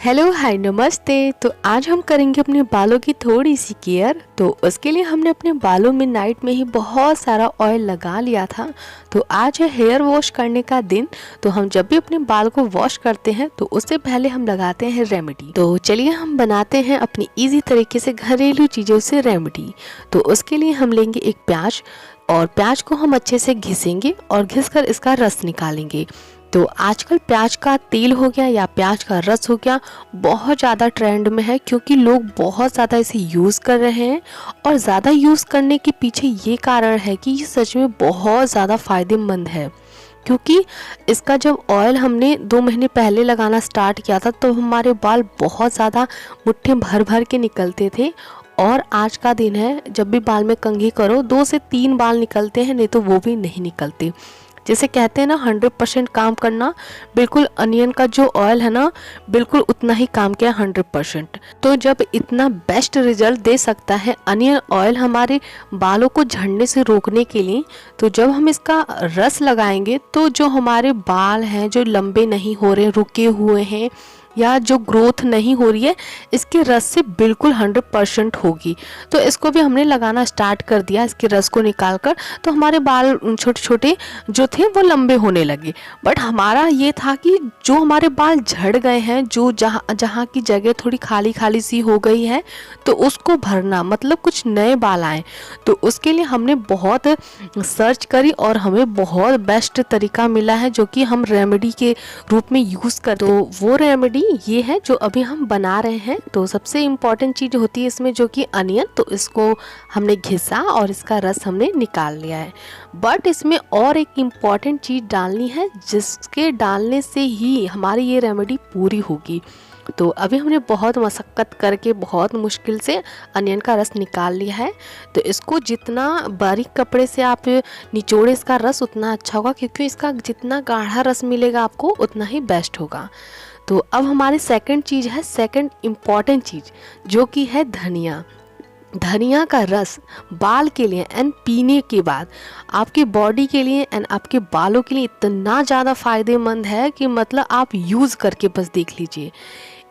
Hello hi नमस्ते। तो आज हम करेंगे अपने बालों की थोड़ी सी केयर। तो उसके लिए हमने अपने बालों में नाइट में ही बहुत सारा ऑयल लगा लिया था। तो आज है हेयर वॉश करने का दिन। तो हम जब भी अपने बाल को वॉश करते हैं तो उससे पहले हम लगाते हैं रेमेडी। तो चलिए हम बनाते हैं अपनी इजी तरीके से घरेलू चीज़ों से रेमेडी। तो उसके लिए हम लेंगे एक प्याज और प्याज को हम अच्छे से घिसेंगे और घिसकर इसका रस निकालेंगे। तो आजकल प्याज का तेल हो गया या प्याज का रस हो गया बहुत ज़्यादा ट्रेंड में है, क्योंकि लोग बहुत ज़्यादा इसे यूज़ कर रहे हैं। और ज़्यादा यूज़ करने के पीछे ये कारण है कि ये सच में बहुत ज़्यादा फ़ायदेमंद है। क्योंकि इसका जब ऑयल हमने 2 महीने पहले लगाना स्टार्ट किया था तो हमारे बाल बहुत ज़्यादा मुट्ठी भर भर के निकलते थे। और आज का दिन है, जब भी बाल में कंघी करो 2 से 3 बाल निकलते हैं, नहीं तो वो भी नहीं निकलते। जैसे कहते हैं ना 100% काम करना, बिल्कुल अनियन का जो ऑयल है ना बिल्कुल उतना ही काम किया 100%। तो जब इतना बेस्ट रिजल्ट दे सकता है अनियन ऑयल हमारे बालों को झड़ने से रोकने के लिए, तो जब हम इसका रस लगाएंगे तो जो हमारे बाल हैं जो लंबे नहीं हो रहे, रुके हुए हैं या जो ग्रोथ नहीं हो रही है, इसके रस से बिल्कुल 100% होगी। तो इसको भी हमने लगाना स्टार्ट कर दिया इसके रस को निकाल कर। तो हमारे बाल छोटे छोटे जो थे वो लंबे होने लगे। बट हमारा ये था कि जो हमारे बाल झड़ गए हैं, जो जहाँ की जगह थोड़ी खाली खाली सी हो गई है, तो उसको भरना, मतलब कुछ नए बाल आए। तो उसके लिए हमने बहुत सर्च करी और हमें बहुत बेस्ट तरीका मिला है जो कि हम रेमेडी के रूप में यूज़ कर। तो वो रेमेडी ये है जो अभी हम बना रहे हैं। तो सबसे इम्पॉर्टेंट चीज़ होती है इसमें जो कि अनियन। तो इसको हमने घिसा और इसका रस हमने निकाल लिया है। बट इसमें और एक इम्पॉर्टेंट चीज़ डालनी है जिसके डालने से ही हमारी ये रेमेडी पूरी होगी। तो अभी हमने बहुत मशक्क़त करके बहुत मुश्किल से अनियन का रस निकाल लिया है। तो इसको जितना बारीक कपड़े से आप निचोड़े इसका रस उतना अच्छा होगा, क्योंकि इसका जितना गाढ़ा रस मिलेगा आपको उतना ही बेस्ट होगा। तो अब हमारी सेकंड चीज़ है, सेकंड इम्पॉर्टेंट चीज़ जो कि है धनिया। धनिया का रस बाल के लिए एंड पीने के बाद आपकी बॉडी के लिए एंड आपके बालों के लिए इतना ज़्यादा फ़ायदेमंद है कि मतलब आप यूज़ करके बस देख लीजिए।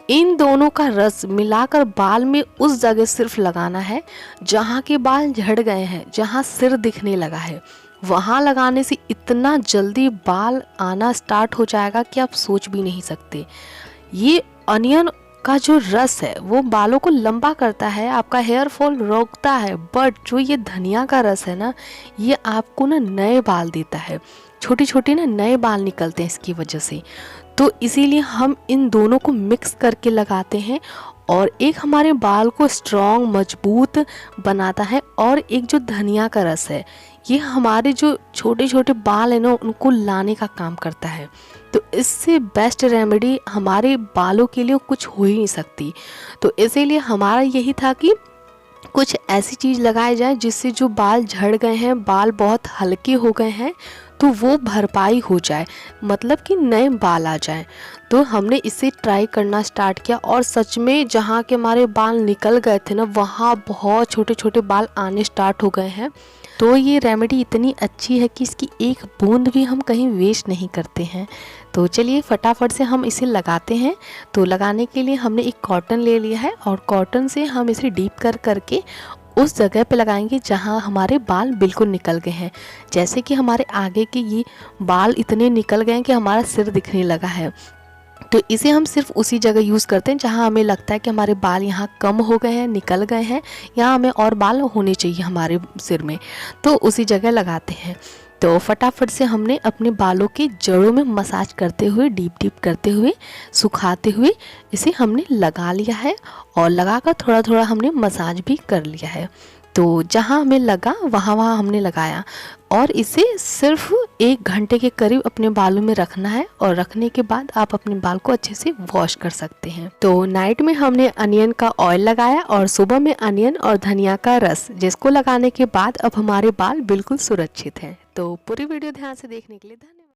इन दोनों का रस मिलाकर बाल में उस जगह सिर्फ लगाना है जहाँ के बाल झड़ गए हैं, जहाँ सिर दिखने लगा है, वहाँ लगाने से इतना जल्दी बाल आना स्टार्ट हो जाएगा कि आप सोच भी नहीं सकते। ये अनियन का जो रस है वो बालों को लंबा करता है, आपका हेयर फॉल रोकता है। बट जो ये धनिया का रस है ना, ये आपको ना नए बाल देता है, छोटे छोटे ना नए बाल निकलते हैं इसकी वजह से। तो इसीलिए हम इन दोनों को मिक्स करके लगाते हैं और एक हमारे बाल को स्ट्रॉन्ग मजबूत बनाता है, और एक जो धनिया का रस है ये हमारे जो छोटे छोटे बाल हैं ना उनको लाने का काम करता है। तो इससे बेस्ट रेमेडी हमारे बालों के लिए कुछ हो ही नहीं सकती। तो इसीलिए हमारा यही था कि कुछ ऐसी चीज़ लगाई जाए जिससे जो बाल झड़ गए हैं, बाल बहुत हल्के हो गए हैं, तो वो भरपाई हो जाए, मतलब कि नए बाल आ जाएं। तो हमने इसे ट्राई करना स्टार्ट किया और सच में जहाँ के हमारे बाल निकल गए थे ना, वहाँ बहुत छोटे छोटे बाल आने स्टार्ट हो गए हैं। तो ये रेमेडी इतनी अच्छी है कि इसकी एक बूंद भी हम कहीं वेस्ट नहीं करते हैं। तो चलिए फटाफट से हम इसे लगाते हैं। तो लगाने के लिए हमने एक कॉटन ले लिया है और कॉटन से हम इसे डीप करके उस जगह पे लगाएंगे जहाँ हमारे बाल बिल्कुल निकल गए हैं। जैसे कि हमारे आगे के ये बाल इतने निकल गए हैं कि हमारा सिर दिखने लगा है। तो इसे हम सिर्फ उसी जगह यूज़ करते हैं जहाँ हमें लगता है कि हमारे बाल यहाँ कम हो गए हैं, निकल गए हैं, यहाँ हमें और बाल होने चाहिए हमारे सिर में, तो उसी जगह लगाते हैं। तो फटाफट से हमने अपने बालों के जड़ों में मसाज करते हुए, डीप करते हुए, सुखाते हुए इसे हमने लगा लिया है और लगाकर थोड़ा थोड़ा हमने मसाज भी कर लिया है। तो जहाँ हमें लगा वहाँ हमने लगाया और इसे सिर्फ 1 घंटे के करीब अपने बालों में रखना है, और रखने के बाद आप अपने बाल को अच्छे से वॉश कर सकते हैं। तो नाइट में हमने अनियन का ऑयल लगाया और सुबह में अनियन और धनिया का रस, जिसको लगाने के बाद अब हमारे बाल बिल्कुल सुरक्षित हैं। तो पूरी वीडियो ध्यान से देखने के लिए धन्यवाद।